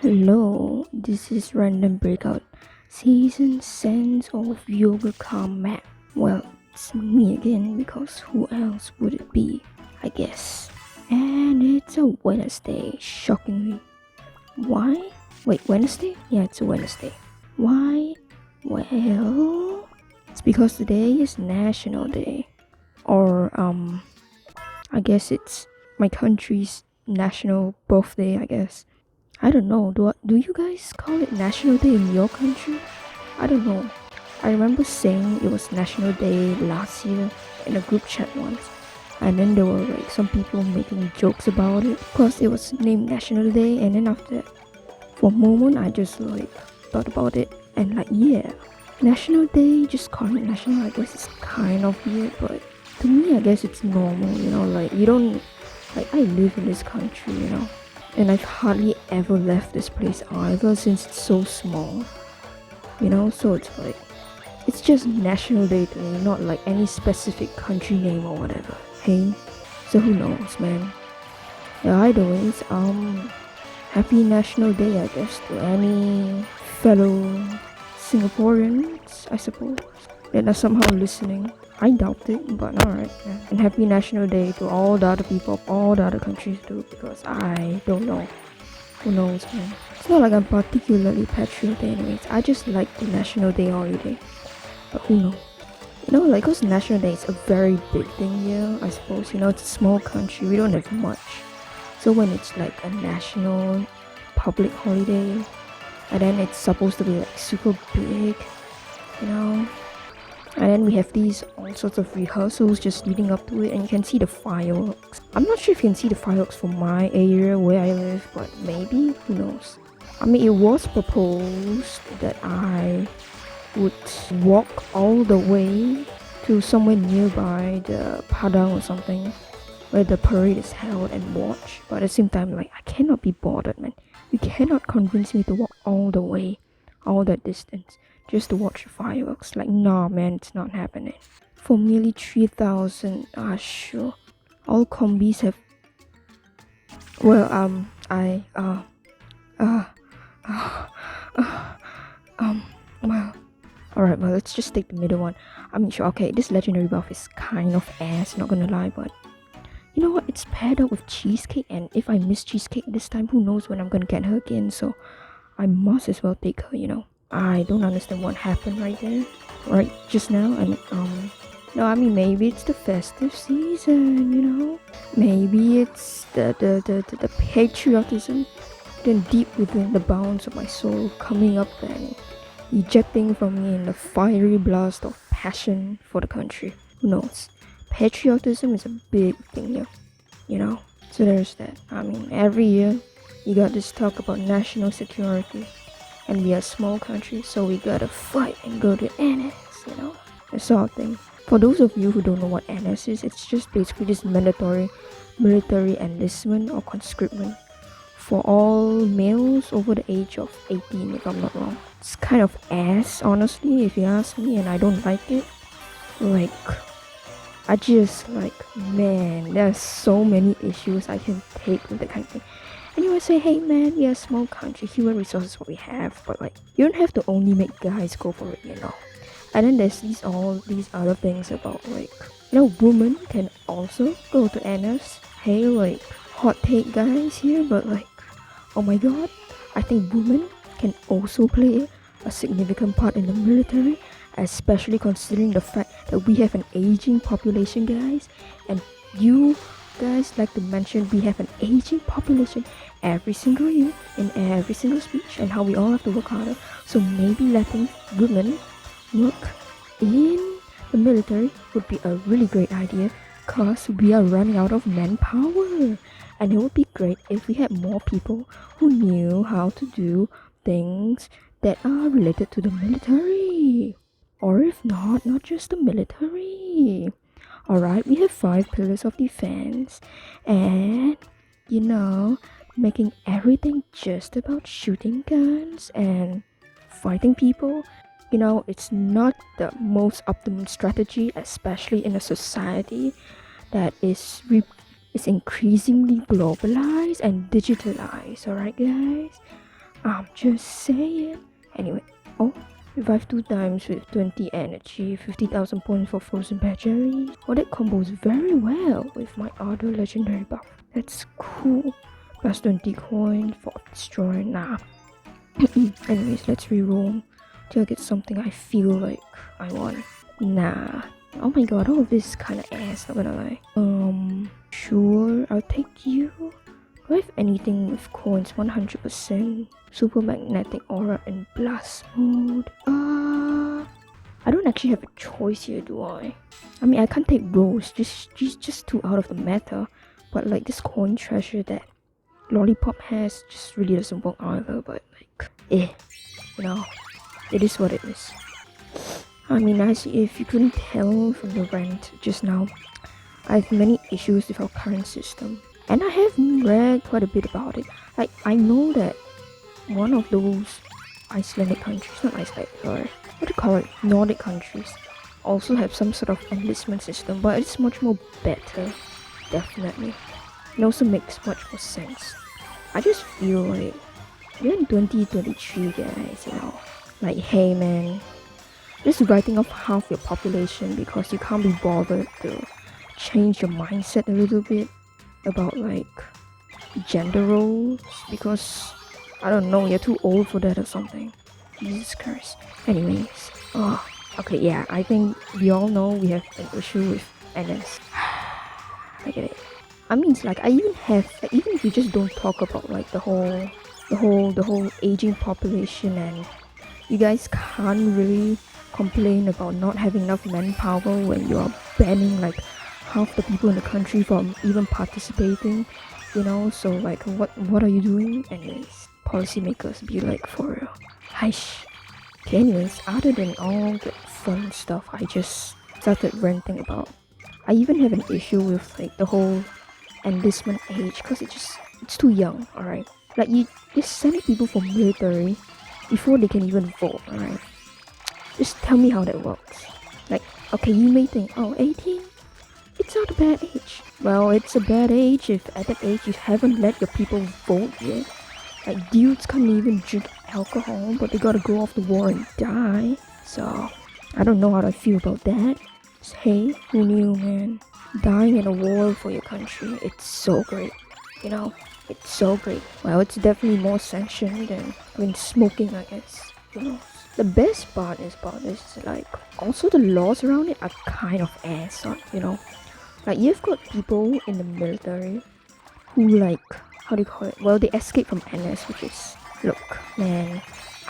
Hello, this is Random Breakout, Season Sense of Yoga Calm Map. Well, it's me again because who else would it be, I guess. And it's a Wednesday, shockingly. Why? Wait, Wednesday? Yeah, it's a Wednesday. Why? Well, it's because today is National Day. Or, I guess it's my country's national birthday, I guess. I don't know. Do you guys call it National Day in your country? I don't know. I remember saying it was National Day last year in a group chat once, and then there were like some people making jokes about it because it was named National Day. And then after that, for a moment, I just like thought about it and like, yeah, National Day. Just calling it national, I guess it's kind of weird, but to me, I guess it's normal. Like you don't like I live in this country, and I've hardly ever left this place either since it's so small. So it's like it's just National Day to me, not like any specific country name or whatever. Hey, so who knows, man? Yeah, either ways, happy National Day, I guess, to any fellow Singaporeans, I suppose, that are somehow listening. I doubt it, but alright. Yeah. And happy National Day to all the other people of all the other countries too, because I don't know. Who knows, man? It's not like I'm particularly patriotic anyways. I just like the National Day holiday. But who knows? Like, cause National Day is a very big thing here, I suppose. It's a small country, we don't have much. So when it's like a national public holiday, and then it's supposed to be like super big, and then we have these all sorts of rehearsals just leading up to it, and you can see the fireworks. I'm not sure if you can see the fireworks from my area where I live, but maybe, who knows. I mean, it was proposed that I would walk all the way to somewhere nearby the Padang or something where the parade is held and watch, but at the same time, like, I cannot be bothered, man. You cannot convince me to walk all the way, all that distance, just to watch the fireworks. Like, nah, man, it's not happening. For merely 3,000, sure. All combis have. Well, well. Alright, well, let's just take the middle one. I mean, sure, okay, this legendary buff is kind of ass, not gonna lie, but you know what? It's paired up with cheesecake, and if I miss cheesecake this time, who knows when I'm gonna get her again, so I must as well take her, I don't understand what happened right there, right just now, and no, I mean, maybe it's the festive season, maybe it's the patriotism then deep within the bounds of my soul coming up and ejecting from me in the fiery blast of passion for the country. Who knows? Patriotism is a big thing here, so there's that. I mean, every year you got this talk about national security, and we are a small country, so we gotta fight and go to NS, that sort of thing. For those of you who don't know what NS is, it's just basically just mandatory military enlistment or conscription for all males over the age of 18, if I'm not wrong. It's kind of ass, honestly, if you ask me, and I don't like it. Like, I just like, man, there's so many issues I can take with that kind of thing. And you might say, hey man, we are a small country, human resources is what we have, but like, you don't have to only make guys go for it, And then there's all these other things about like, women can also go to NS. Hey, like, hot take guys here, but like, oh my god, I think women can also play a significant part in the military, especially considering the fact that we have an aging population, guys, and you guys like to mention we have an aging population every single year in every single speech, and how we all have to work harder. So maybe letting women work in the military would be a really great idea, cause we are running out of manpower, and it would be great if we had more people who knew how to do things that are related to the military, or if not just the military. Alright, we have 5 pillars of defense, and making everything just about shooting guns and fighting people, it's not the most optimum strategy, especially in a society that is increasingly globalized and digitalized. Alright, guys, I'm just saying. Anyway, oh, revive 2 times with 20 energy, 50,000 points for frozen pear jellies. Oh, that combos very well with my other legendary buff. That's cool. Plus 20 coin for destroy. Nah. Anyways, let's reroll till I get something I feel like I want. Nah. Oh my god, all of this is kinda ass, not gonna lie. Sure, I'll take you. Do I have anything with coins 100%? Super magnetic aura and blast mode. I don't actually have a choice here, do I? I mean, I can't take Rose, just too out of the meta. But like this coin treasure that Lollipop has just really doesn't work either. But like, you know, it is what it is. I mean, as if you couldn't tell from the rant just now, I have many issues with our current system. And I have read quite a bit about it. Like, I know that one of those Icelandic countries, not Iceland, or what do you call it, Nordic countries, also have some sort of enlistment system, but it's much more better, definitely. It also makes much more sense. I just feel like, we're in 2023, guys, you know, like, hey man, just writing off half your population because you can't be bothered to change your mindset a little bit about like gender roles because I don't know, you're too old for that or something. Jesus Christ. Anyways, okay, yeah, I think we all know we have an issue with NS. I get it. I mean, it's like even if we just don't talk about like the whole aging population, and you guys can't really complain about not having enough manpower when you're banning like half the people in the country from even participating, you know. So like, what are you doing? Anyways, policymakers, be like, for real. Hish. Okay, anyways, other than all the fun stuff I just started ranting about, I even have an issue with like the whole enlistment age, because it's too young. All right, like you're sending people for military before they can even vote. All right, just tell me how that works. Like, okay, you may think, oh, 18, it's not a bad age. Well, it's a bad age if at that age you haven't let your people vote yet. Like, dudes can't even drink alcohol, but they gotta go off the war and die. So, I don't know how I feel about that. Just, hey, who knew, man? Dying in a war for your country, it's so great. You know, it's so great. Well, it's definitely more sanctioned than smoking, I guess. You know. The best part is about this, like, also the laws around it are kind of ass, you know. Like, you've got people in the military who, like, how do you call it? Well, they escape from NS, which is, look, man,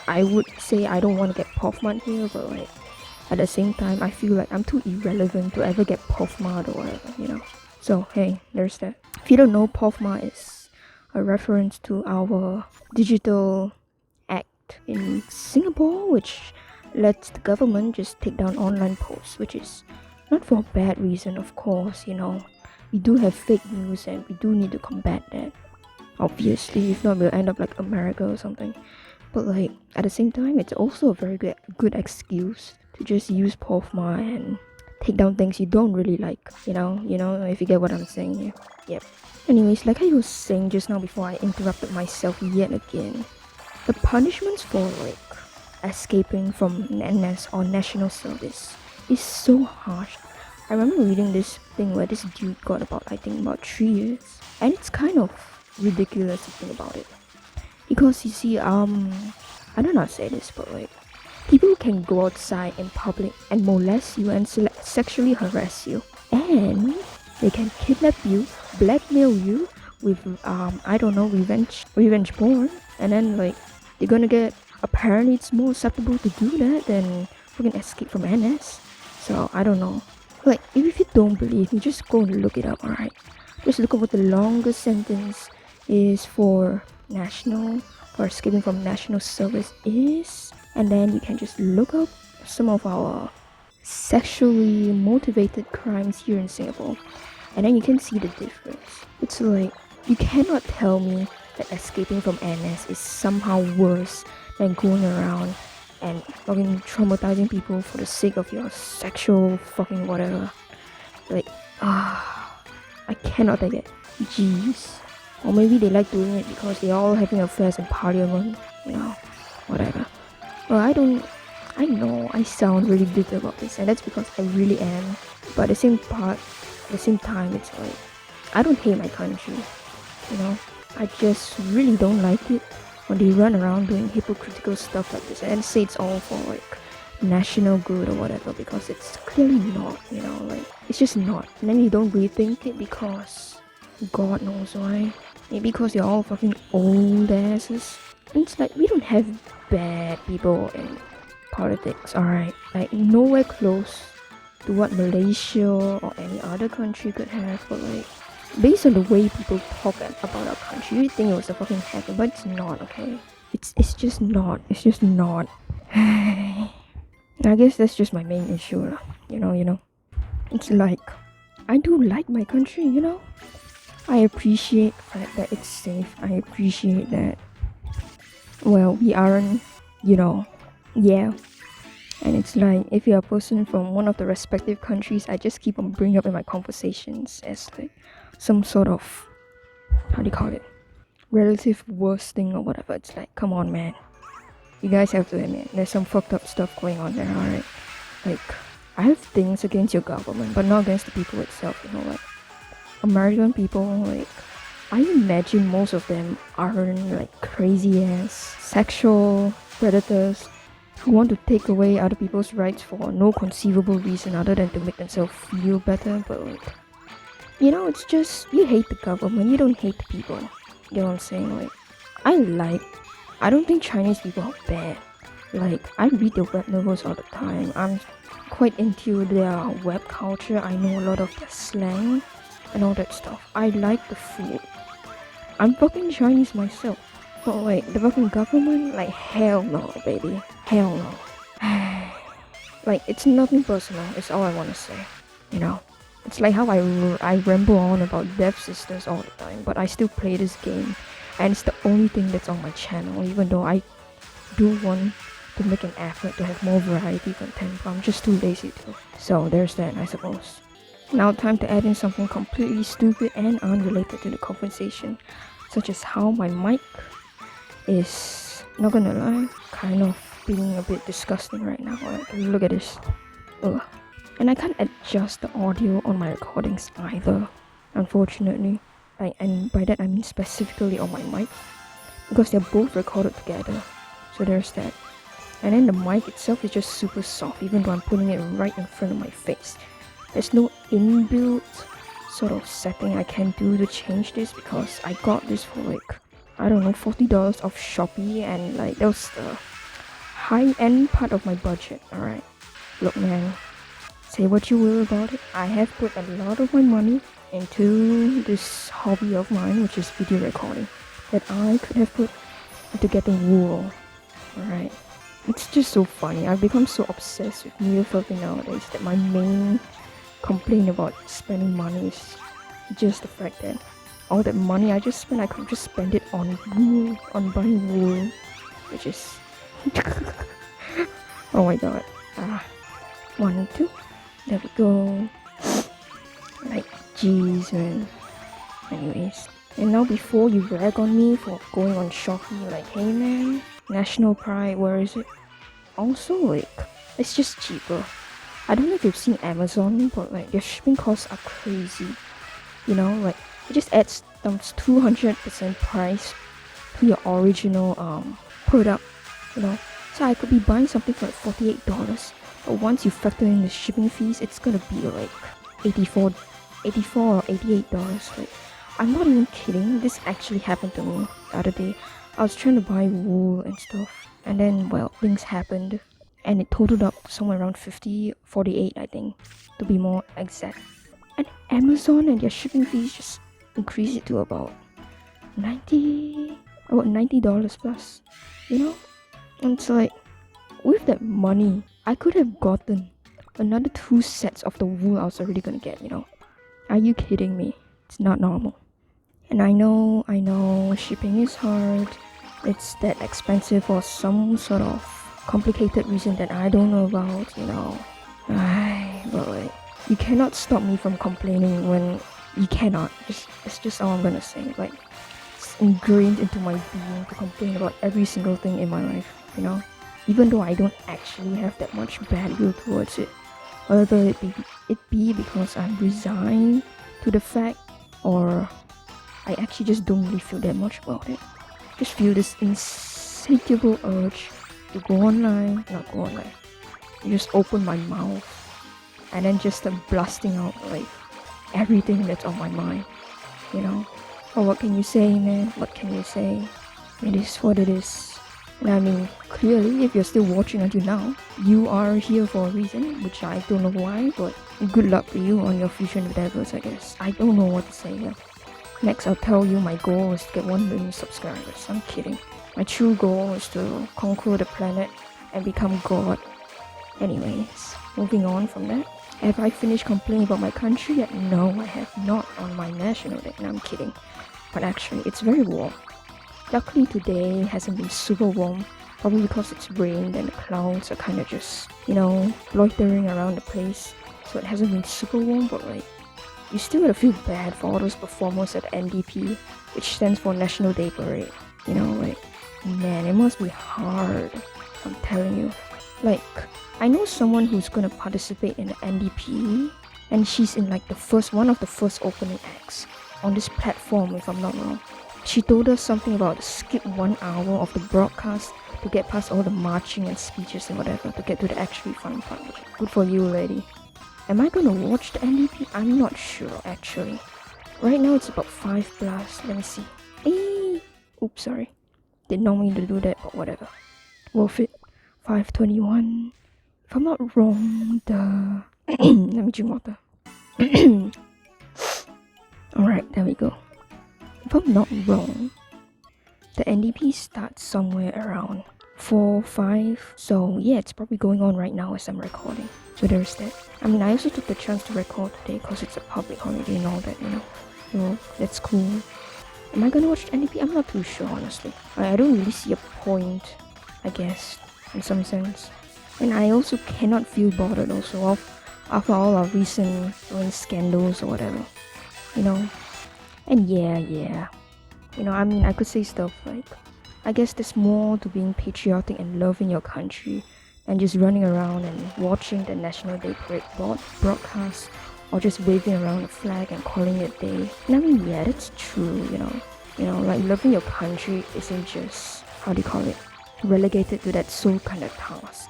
I would say I don't want to get Pofmart here, but like, at the same time, I feel like I'm too irrelevant to ever get Pofmart or whatever, you know. So, hey, there's that. If you don't know, Pofmart is a reference to our digital act in Singapore, which lets the government just take down online posts, which is not for a bad reason, of course, you know. We do have fake news and we do need to combat that. Obviously, if not, we'll end up like America or something. But like, at the same time, it's also a very good excuse to just use Pofma and take down things you don't really like, you know, if you get what I'm saying here. Yep. Anyways, like I was saying just now before I interrupted myself yet again, the punishments for like escaping from NS or national service is so harsh. I remember reading this thing where this dude got about 3 years, and it's kind of ridiculous to think about it, because you see, I don't know how to say this, but like, people can go outside in public and molest you and sexually harass you, and they can kidnap you, blackmail you with I don't know, revenge porn, and then like, you're gonna get, apparently it's more acceptable to do that than fucking escape from NS. So I don't know. Like, if you don't believe me, just go and look it up, alright? Just look at what the longest sentence is for escaping from national service is, and then you can just look up some of our sexually motivated crimes here in Singapore, and then you can see the difference. It's like, you cannot tell me that escaping from NS is somehow worse than going around and fucking traumatizing people for the sake of your sexual fucking whatever. Like, I cannot take it. Jeez. Or maybe they like doing it because they're all having affairs in parliament. you know, whatever. Well, I know I sound really bitter about this, and that's because I really am. But at the same time, it's like, I don't hate my country, you know. I just really don't like it when they run around doing hypocritical stuff like this and say it's all for like national good or whatever, because it's clearly not, you know, like it's just not. And then you don't rethink it because God knows why. Maybe because you're all fucking old asses. And it's like, we don't have bad people in politics, alright? Like nowhere close to what Malaysia or any other country could have, but like based on the way people talk about our country, you think it was a fucking heaven, but it's not, okay? It's just not. It's just not. I guess that's just my main issue, lah. You know. It's like, I do like my country, you know? I appreciate the fact that it's safe. I appreciate that, well, we aren't, you know, yeah. And it's like, if you're a person from one of the respective countries, I just keep on bringing up in my conversations as like some sort of, how do you call it, relative worst thing or whatever. It's like, come on, man. You guys have to admit, there's some fucked up stuff going on there, alright? Like, I have things against your government, but not against the people itself, you know, like, American people, like, I imagine most of them aren't like crazy ass sexual predators who want to take away other people's rights for no conceivable reason other than to make themselves feel better. But like, you know, it's just, you hate the government, you don't hate the people. You know what I'm saying? Like, I don't think Chinese people are bad. Like, I read their web novels all the time. I'm quite into their web culture. I know a lot of their slang and all that stuff. I like the food. I'm fucking Chinese myself. But like, the fucking government, like, hell no, baby. Hell no. Like, it's nothing personal, it's all I want to say. You know? It's like how I ramble on about Dev Sisters all the time, but I still play this game. And it's the only thing that's on my channel, even though I do want to make an effort to have more variety content, but I'm just too lazy to. So there's that, I suppose. Now time to add in something completely stupid and unrelated to the conversation, such as how my mic is, not gonna lie, kind of being a bit disgusting right now. Like, look at this. Ugh. And I can't adjust the audio on my recordings either, unfortunately. And by that I mean specifically on my mic, because they're both recorded together. So there's that. And then the mic itself is just super soft, even though I'm putting it right in front of my face. There's no inbuilt sort of setting I can do to change this, because I got this for like, I don't know, $40 off Shopee, and like that was the high-end part of my budget. Alright, look man, say what you will about it, I have put a lot of my money into this hobby of mine, which is video recording, that I could have put into getting wool. Alright, it's just so funny. I've become so obsessed with meal filming nowadays that my main complaint about spending money is just the fact that all that money I just spent, I could just spend it on wool, on buying wool, which is oh my god. 1, 2, there we go. Like, jeez man. Anyways, and now before you rag on me for going on Shopee, like, hey man, national pride, where is it? Also, like, it's just cheaper. I don't know if you've seen Amazon, but like, their shipping costs are crazy. You know, like, it just adds 200% price to your original product, you know. So I could be buying something for like $48, but once you factor in the shipping fees, it's gonna be like $84 or $88. Like, I'm not even kidding, this actually happened to me the other day. I was trying to buy wool and stuff, and then, well, things happened, and it totaled up somewhere around 48 I think, to be more exact. And Amazon and their shipping fees just increase it to about $90 plus, you know. And it's like, with that money I could have gotten another 2 sets of the wool I was already gonna get, you know. Are you kidding me? It's not normal. And I know shipping is hard, it's that expensive for some sort of complicated reason that I don't know about, you know. But like, you cannot stop me from complaining when you cannot. It's just all I'm gonna say. Like, it's ingrained into my being to complain about every single thing in my life, you know? Even though I don't actually have that much bad will towards it. Whether it be because I'm resigned to the fact, or I actually just don't really feel that much about it. Just feel this insatiable urge to go online, not go online, just open my mouth and then just start blasting out like everything that's on my mind, you know? Or what can you say, man? What can you say? It is what it is. And I mean, clearly, if you're still watching until now, you are here for a reason, which I don't know why, but good luck to you on your future endeavors, I guess. I don't know what to say here. Next, I'll tell you my goal is to get 1 million subscribers. I'm kidding. My true goal is to conquer the planet and become God. Anyways, moving on from that. Have I finished complaining about my country yet? No, I have not on my national day. No, I'm kidding. But actually, it's very warm. Luckily today hasn't been super warm, probably because it's rained and the clouds are kind of just, loitering around the place. So it hasn't been super warm, but like, you still gotta feel bad for all those performers at NDP, which stands for National Day Parade. Man, it must be hard, I'm telling you. Like, I know someone who's gonna participate in the NDP, and she's in like one of the first opening acts on this platform, if I'm not wrong. She told us something about skip 1 hour of the broadcast to get past all the marching and speeches and whatever to get to the actually fun part. Good for you, lady. Am I gonna watch the NDP? I'm not sure, actually. Right now it's about 5+. Let me see. Oops, sorry. Did not mean to do that, but whatever. Worth it. 5:21. If I'm not wrong, let me drink water. Alright, there we go. If I'm not wrong, the NDP starts somewhere around 4, 5. So yeah, it's probably going on right now as I'm recording. So there's that. I mean, I also took the chance to record today because it's a public holiday and all that, So that's cool. Am I gonna watch the NDP? I'm not too sure, honestly. I don't really see a point, I guess, in some sense. And I also cannot feel bothered also after all our recent scandals or whatever, And yeah. I mean, I could say stuff like, I guess there's more to being patriotic and loving your country than just running around and watching the National Day Parade broadcast or just waving around a flag and calling it a day. And I mean, yeah, that's true, like loving your country isn't just, relegated to that sole kind of task,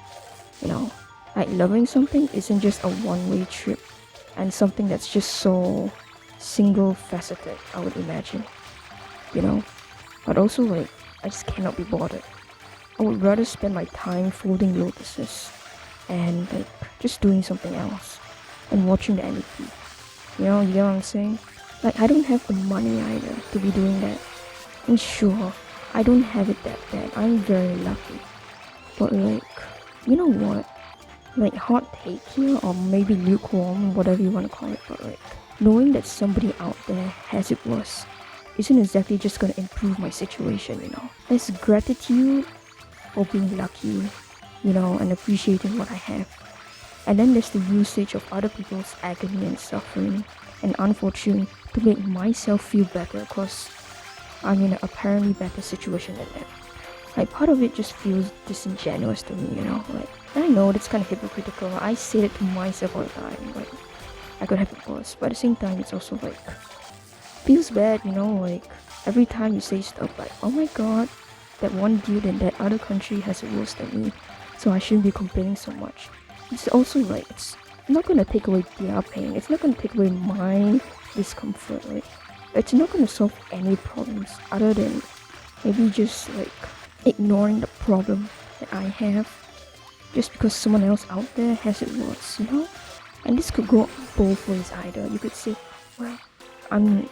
like loving something isn't just a one-way trip and something that's just so single-faceted, I would imagine, but also like, I just cannot be bothered. I would rather spend my time folding lotuses and like just doing something else and watching the NDP. You get what I'm saying? Like, I don't have the money either to be doing that. And sure, I don't have it that bad. I'm very lucky. But like, you know what? Like, hot take here, or maybe lukewarm, whatever you want to call it, but like, knowing that somebody out there has it worse isn't exactly just gonna improve my situation, There's gratitude for being lucky, and appreciating what I have. And then there's the usage of other people's agony and suffering and unfortune to make myself feel better because I'm in an apparently better situation than them. Like, part of it just feels disingenuous to me, Like, I know that's kind of hypocritical. I say it to myself all the time, like, I could have it worse. But at the same time, it's also like, feels bad, like, every time you say stuff like, oh my god, that one dude in that other country has it worse than me, so I shouldn't be complaining so much. It's also like, it's not gonna take away their pain, it's not gonna take away my discomfort, right? It's not gonna solve any problems other than maybe just like ignoring the problem that I have just because someone else out there has it worse, And this could go both ways either. You could say, well, I'm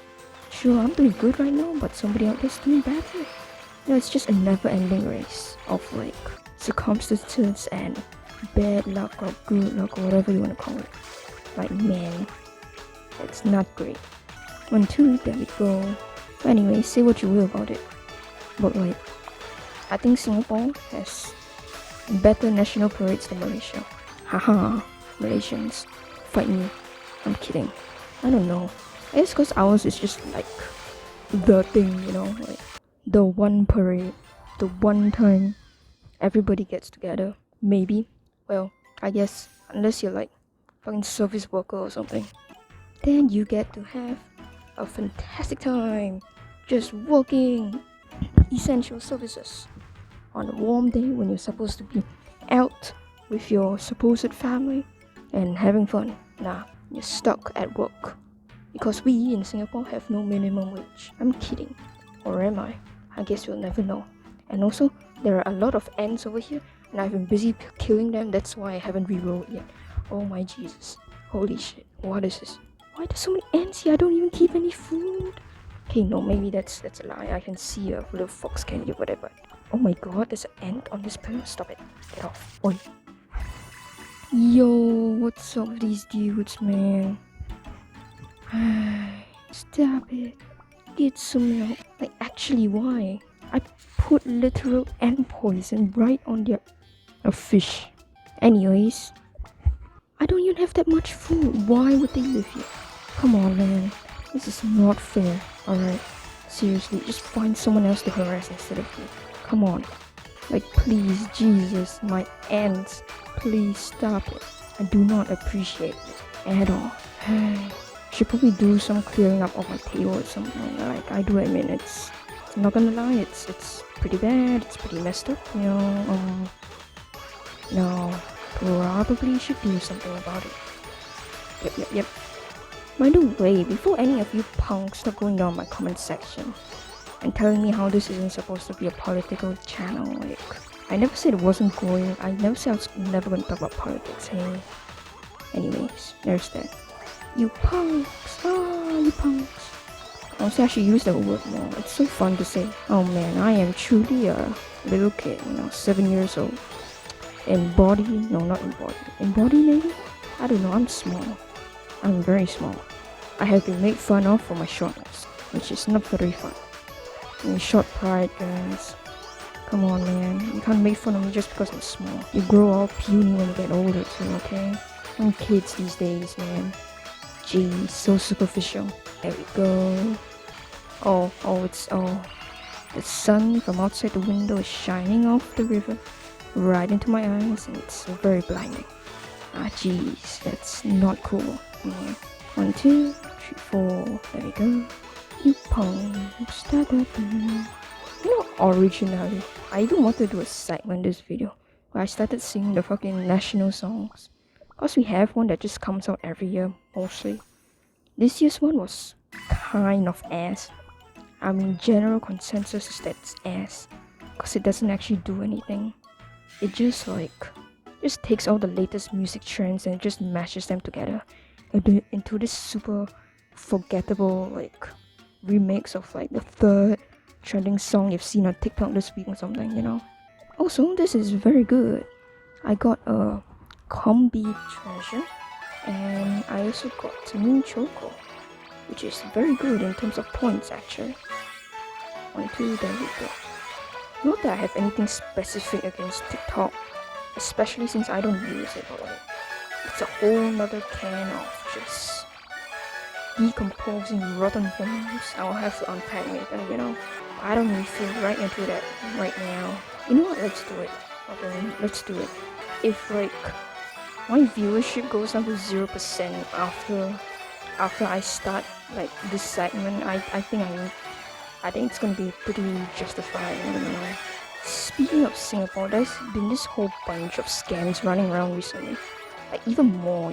sure I'm doing good right now, but somebody out there's doing better. It's just a never-ending race of like circumstances and bad luck or good luck or whatever you want to call it. Like, man, it's not great. 1, 2, there we go. But anyway, say what you will about it. But like, I think Singapore has better national parades than Malaysia. Haha, Malaysians, fight me. I'm kidding. I don't know. I guess because ours is just like the thing, you know, like the one parade, the one time everybody gets together. Maybe. Well, I guess unless you're like fucking service worker or something, then you get to have a fantastic time just working essential services on a warm day when you're supposed to be out with your supposed family and having fun. Nah, you're stuck at work because we in Singapore have no minimum wage. I'm kidding. Or am I? I guess we'll never know. And also, there are a lot of ants over here and I've been busy killing them. That's why I haven't rerolled yet. Oh my Jesus. Holy shit. What is this? Why there's so many ants here? I don't even keep any food. Okay, no, maybe that's a lie. I can see a little fox candy or whatever. Oh my god, there's an ant on this pillow. Stop it. Get off. Oi. Yo, what's up with these dudes, man? Stop it. Get some help. Like, actually, why? I put literal ant poison right on their fish. Anyways, I don't even have that much food. Why would they live here? Come on, man. This is not fair. Alright. Seriously, just find someone else to harass instead of me. Come on. Like, please, Jesus, my ants. Please stop it. I do not appreciate it at all. Should probably do some clearing up of my table or something. Like, I do admit it's not gonna lie, it's pretty bad, it's pretty messed up, you know. No, probably should do something about it. Yep. By the way, before any of you punks start going down my comment section and telling me how this isn't supposed to be a political channel, like, I never said it wasn't going, I never said I was never gonna talk about politics, hey. Anyways, there's that. You punks, you punks. Honestly, I should use that word more. It's so fun to say. Oh man, I am truly a little kid, 7 years old. In body, no, not in body. In body, maybe? I don't know, I'm small. I'm very small. I have been made fun of for my shortness, which is not very fun. Short pride, guys. Come on, man. You can't make fun of me just because I'm small. You grow all puny when you get older too, okay? I'm kids these days, man. Jeez, so superficial. There we go. The sun from outside the window is shining off the river right into my eyes, and it's very blinding. Jeez, that's not cool. Yeah. 1, 2, 3, 4. There we go. You punks. Originally, I even wanted to do a segment this video where I started singing the fucking national songs. Cause we have one that just comes out every year, mostly. This year's one was kind of ass. I mean, general consensus is that it's ass. Cause it doesn't actually do anything. It just takes all the latest music trends and just mashes them together into this super forgettable remix of the third trending song you've seen on TikTok this week or something, Also, this is very good. I got a combi treasure and I also got Moon Choco, which is very good in terms of points actually. 1, 2, there we go. Not that I have anything specific against TikTok, especially since I don't use it already. It's a whole nother can of just decomposing rotten bones. I'll have to unpack later, I don't really feel right into that right now. You know what, let's do it. Okay, let's do it. If my viewership goes down to 0% after I start this segment, I think it's gonna be pretty justified. Speaking of Singapore, there's been this whole bunch of scams running around recently, even more,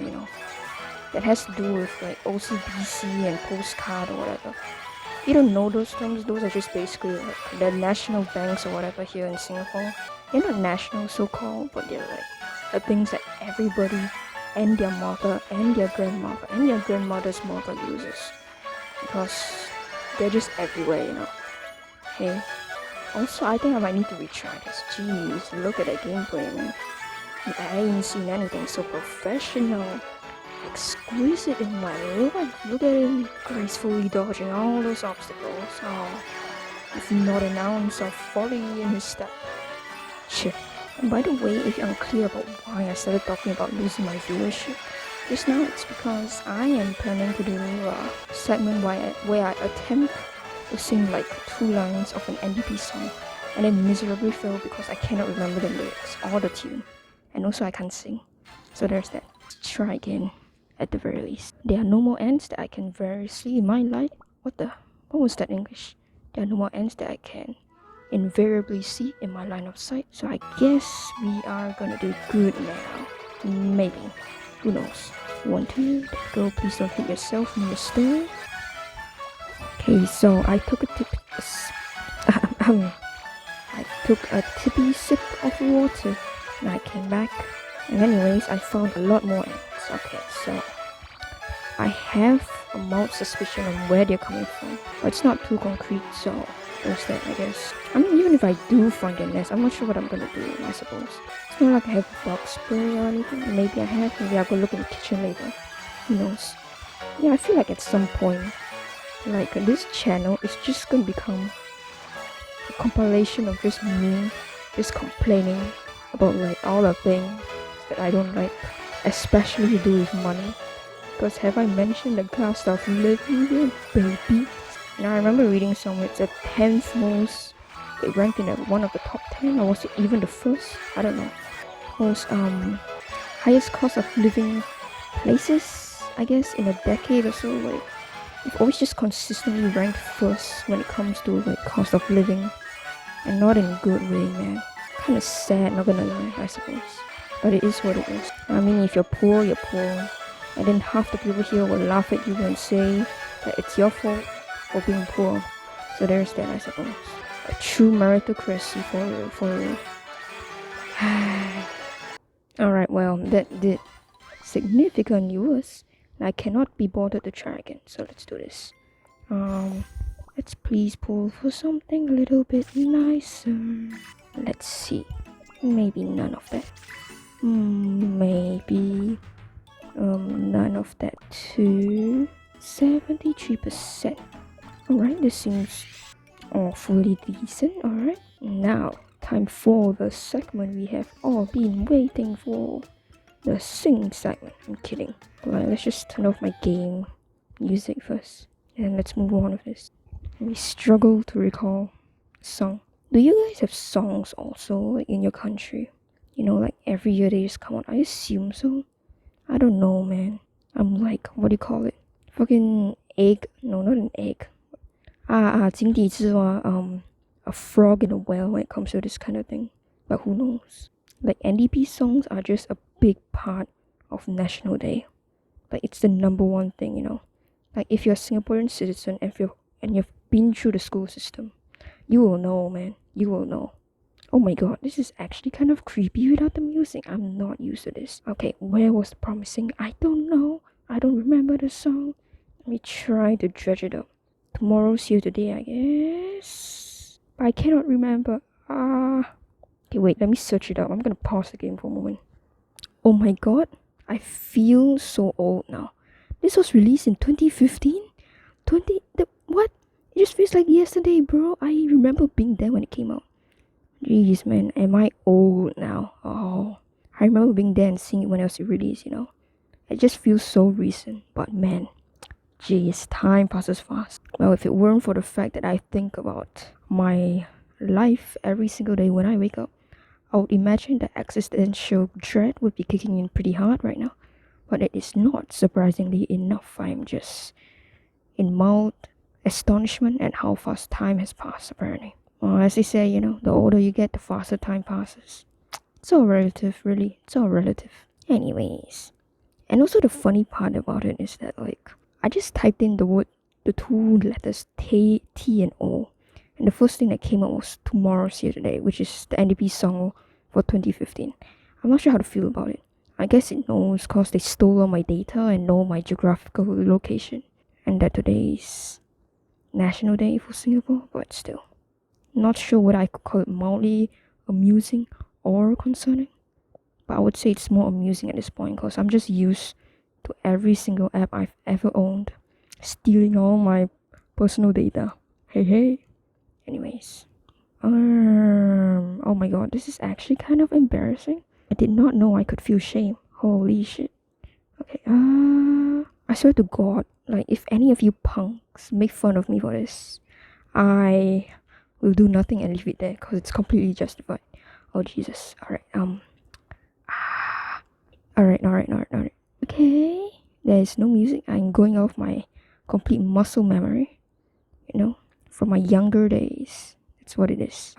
that has to do with OCBC and postcard or whatever. You don't know those terms, those are just basically the national banks or whatever here in Singapore. They're not national so-called, but they're the things that everybody and their mother and their grandmother and their grandmother's mother uses. Because they're just everywhere, Hey. Also, I think I might need to retry this. Jeez, look at that gameplay, man. I ain't seen anything so professional, exquisite in my life. Look at him gracefully dodging all those obstacles. With not an ounce of folly in his step. Shit. And by the way, if you're unclear about why I started talking about losing my viewership just now, it's because I am planning to do a segment where I attempt to sing like 2 lines of an NDP song and then miserably fail because I cannot remember the lyrics or the tune. And also I can't sing. So there's that. Let's try again at the very least. There are no more ends that I can variously in my light. What was that English? There are no more ends that I can invariably see in my line of sight. So I guess we are gonna do good now. Maybe. Who knows? 1, 2, go. Please don't hit yourself in the stairs. Okay, so I took a tippy sip of water and I came back. And anyways, I found a lot more ants. Okay, so I have a mild suspicion on where they're coming from, but it's not too concrete, so there's that, I guess. I mean, even if I do find a nest, I'm not sure what I'm gonna do, I suppose. It's not like I have bug spray or anything. Maybe I have. Maybe I'll go look in the kitchen later. Who knows? Yeah, I feel like at some point, like this channel is just gonna become a compilation of just me just complaining about like all the things that I don't like, especially to do with money. Because have I mentioned the cost of living here, baby? Now I remember reading somewhere it's the 10th most, it ranked in one of the top 10, or was it even the first? I don't know. Most highest cost of living places, I guess, in a decade or so. Like, we've always just consistently ranked first when it comes to like cost of living, and not in a good way, man. Kind of sad, not gonna lie, I suppose. But it is what it is. I mean, if you're poor, you're poor. And then half the people here will laugh at you and say that it's your fault for being poor. So there's that, I suppose. A true meritocracy for real. Alright, well, that did significantly worse. And I cannot be bothered to try again. So let's do this. Let's please pull for something a little bit nicer. Let's see. Maybe none of that. Maybe none of that too. 73%. Alright, this seems awfully decent. Alright, now time for the segment we have all been waiting for. The sing segment. I'm kidding. Alright, let's just turn off my game music first. And let's move on with this. And we struggle to recall a song. Do you guys have songs also in your country? You know, like every year they just come out. I assume so. I don't know, man. I'm like, what do you call it? Fucking egg. No, not an egg. 井底之蛙, a frog in a well when it comes to this kind of thing. But who knows? Like NDP songs are just a big part of National Day. Like it's the number one thing, you know. Like if you're a Singaporean citizen and you've been through the school system, you will know, man. You will know. Oh my god, this is actually kind of creepy without the music. I'm not used to this. Okay, where was the promising? I don't know. I don't remember the song. Let me try to dredge it up. Tomorrow's Here Today, I guess. But I cannot remember. Okay, wait, let me search it up. I'm gonna pause the game for a moment. Oh my god, I feel so old now. This was released in 2015? What? It just feels like yesterday, bro. I remember being there when it came out. Jeez, man, am I old now? Oh, I remember being there and seeing it when it was released, you know. It just feels so recent. But man, jeez, time passes fast. Well, if it weren't for the fact that I think about my life every single day when I wake up, I would imagine that existential dread would be kicking in pretty hard right now. But it is not, surprisingly enough. I'm just in mild astonishment at how fast time has passed, apparently. Well, as they say, you know, the older you get, the faster time passes. It's all relative, really. It's all relative. Anyways. And also the funny part about it is that, like, I just typed in the 2 letters T and O. And the first thing that came up was Tomorrow's Here Today, which is the NDP song for 2015. I'm not sure how to feel about it. I guess it knows because they stole all my data and know my geographical location. And that today is National Day for Singapore, but still. Not sure whether I could call it mildly amusing or concerning. But I would say it's more amusing at this point because I'm just used to every single app I've ever owned stealing all my personal data. Hey. Anyways. Oh my god, this is actually kind of embarrassing. I did not know I could feel shame. Holy shit. Okay, I swear to god, like if any of you punks make fun of me for this, I will do nothing and leave it there because it's completely justified. Oh Jesus! All right. All right. Okay. There is no music. I'm going off my complete muscle memory. From my younger days. That's what it is.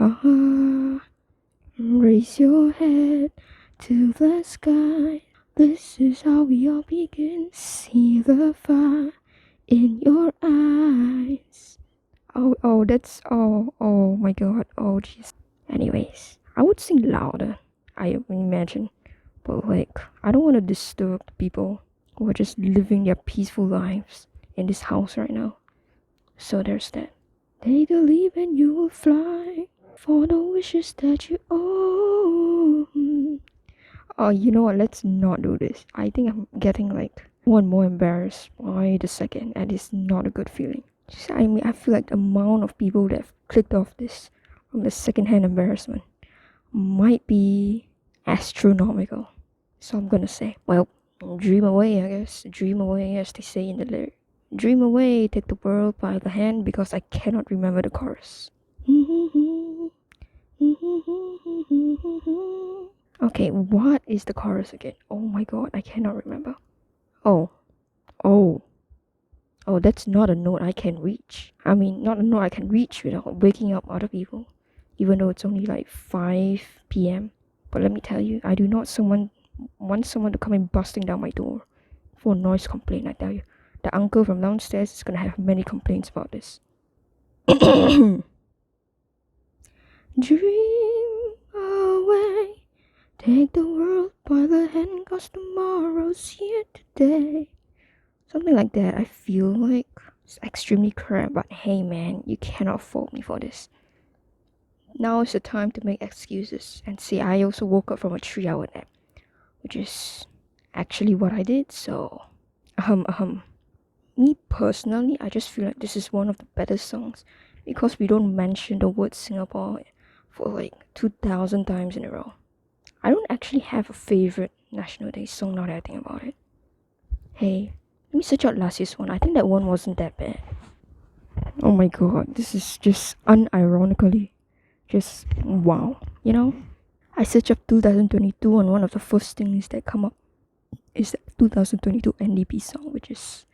Raise your head to the sky. This is how we all begin. See the fire in your eyes. Oh my god. Oh jeez. Anyways, I would sing louder, I imagine. But like, I don't want to disturb the people who are just living their peaceful lives in this house right now. So there's that. Take the leap and you will fly for the wishes that you own. Oh, you know what? Let's not do this. I think I'm getting like more and more embarrassed by the second, and it's not a good feeling. I feel like the amount of people that have clicked off this from the secondhand embarrassment might be astronomical. So I'm gonna say, well, dream away, I guess. Dream away, as they say in the lyric. Dream away, take the world by the hand, because I cannot remember the chorus. Okay, what is the chorus again? Oh my god, I cannot remember. Oh, that's not a note I can reach. I mean, not a note I can reach without waking up other people, even though it's only like 5 p.m. But let me tell you, I do not want someone to come in busting down my door for a noise complaint. I tell you, the uncle from downstairs is gonna have many complaints about this. Dream away, take the world by the hand, 'cause tomorrow's here today. Something like that. I feel like it's extremely crap, but hey man, you cannot fault me for this. Now is the time to make excuses and say I also woke up from a 3-hour nap, which is actually what I did. So, me personally, I just feel like this is one of the better songs because we don't mention the word Singapore for like 2,000 times in a row. I don't actually have a favorite National Day song now that I think about it. Hey, let me search out last year's one. I think that one wasn't that bad. Oh my god, this is just unironically just wow. I searched up 2022 and one of the first things that come up is the 2022 NDP song, which is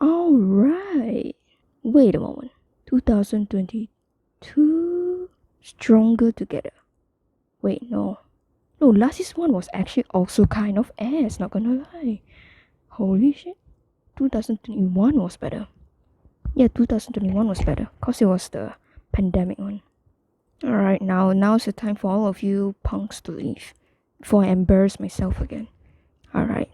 alright. Wait a moment. 2022 Stronger Together. Wait, no. No, last year's one was actually also kind of ass, not gonna lie. Holy shit. 2021 was better. Yeah, 2021 was better because it was the pandemic one. Alright, now's the time for all of you punks to leave before I embarrass myself again. Alright.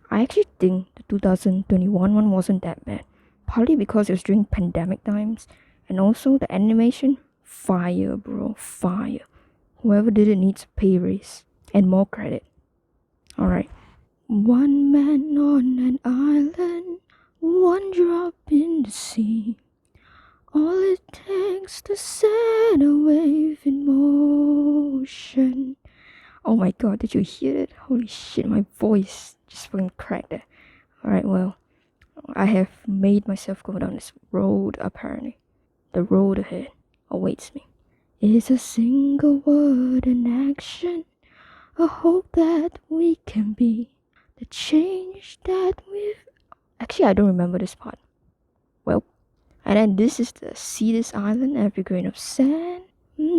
I actually think the 2021 one wasn't that bad. Partly because it was during pandemic times, and also the animation, fire bro, fire. Whoever did it needs a pay raise and more credit. Alright. One man on an island, one drop in the sea. All it takes to set a wave in motion. Oh my god, did you hear it? Holy shit, my voice just fucking cracked there. Alright, well, I have made myself go down this road apparently. The road ahead awaits me. It's a single word in action, a hope that we can be the change that we've... Actually, I don't remember this part. Well, and then this is the see this island, every grain of sand.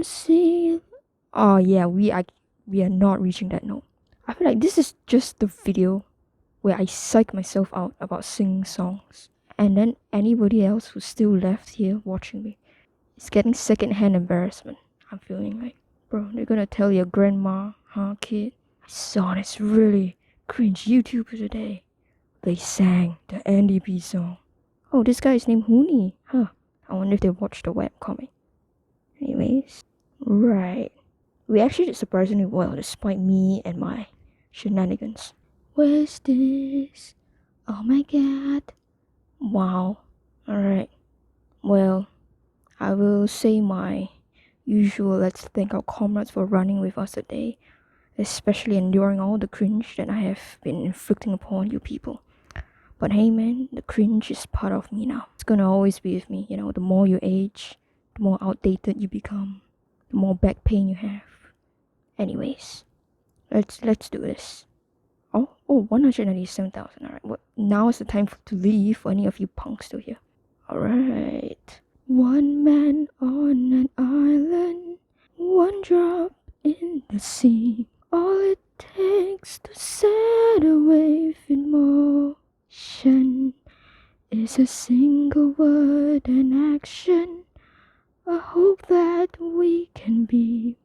See... Oh yeah, we are not reaching that note. I feel like this is just the video where I psych myself out about singing songs. And then anybody else who's still left here watching me is getting secondhand embarrassment. I'm feeling like, bro, they're gonna tell your grandma, huh, kid? I saw this really cringe YouTuber today. They sang the NDP song. Oh, this guy is named Hooney. Huh. I wonder if they watched the webcomic. Anyways, right. We actually did surprisingly well despite me and my shenanigans. Where's this? Oh my god. Wow. Alright. Well, I will say my usual let's thank our comrades for running with us today, especially enduring all the cringe that I have been inflicting upon you people. But hey man, the cringe is part of me now. It's gonna always be with me. You know, the more you age, the more outdated you become, the more back pain you have. Anyways, let's do this. Oh, 197,000. Alright, well, now is the time to leave for any of you punks still here. Alright. One man on an island, one drop in the sea. All it takes to set a wave in motion is a single word and action. I hope that we can be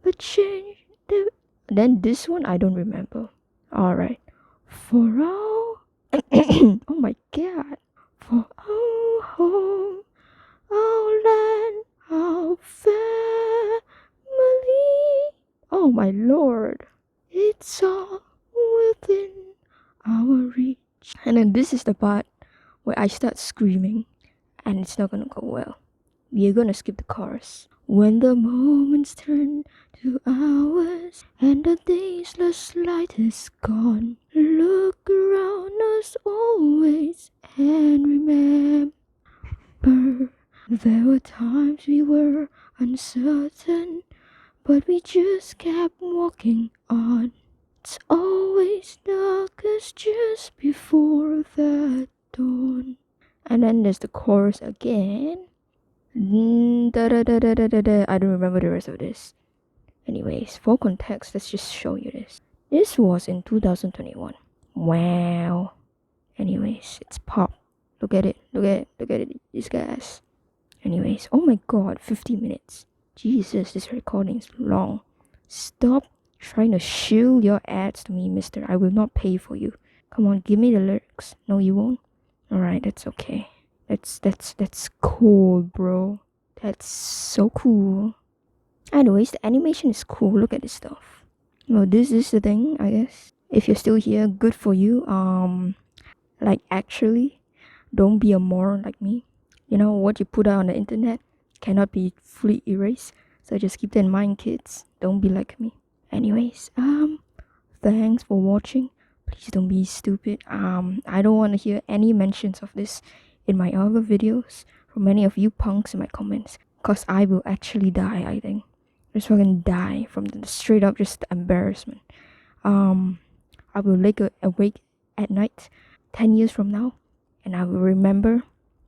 the change. Then this one I don't remember. Alright. For all. Oh my god. For our home, our land, our family. Oh my lord. It's all within our reach. And then this is the part where I start screaming and it's not gonna go well. We're gonna skip the chorus. When the moments turn to hours and the day's last light is gone, look around us always and remember there were times we were uncertain, but we just kept walking on. It's always darkest just before the dawn. And then there's the chorus again. I don't remember the rest of this. Anyways, for context, let's just show you this. This was in 2021. Wow. Anyways, it's pop. Look at it. These guys. Anyways, oh my god, 50 minutes. Jesus, this recording is long. Stop trying to shield your ads to me, mister. I will not pay for you. Come on, give me the lyrics. No, you won't? Alright, that's okay. That's cool, bro. That's so cool. Anyways, the animation is cool. Look at this stuff. Well, this is the thing, I guess. If you're still here, good for you. Like actually, don't be a moron like me. You know, what you put out on the internet cannot be fully erased. So just keep that in mind, kids. Don't be like me. Anyways, thanks for watching. Please don't be stupid. I don't want to hear any mentions of this in my other videos from many of you punks in my comments, cause I will actually die. I think just fucking die from the straight up just embarrassment. I will awake at night 10 years from now, and I will remember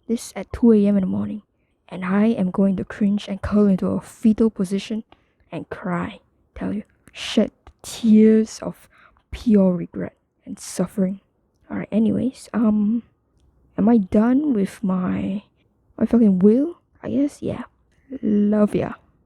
this at 2 a.m. in the morning, and I am going to cringe and curl into a fetal position and cry. Tell you, shed tears of pure regret and suffering. Alright, anyways, am I done with my fucking will? I guess, yeah. Love ya.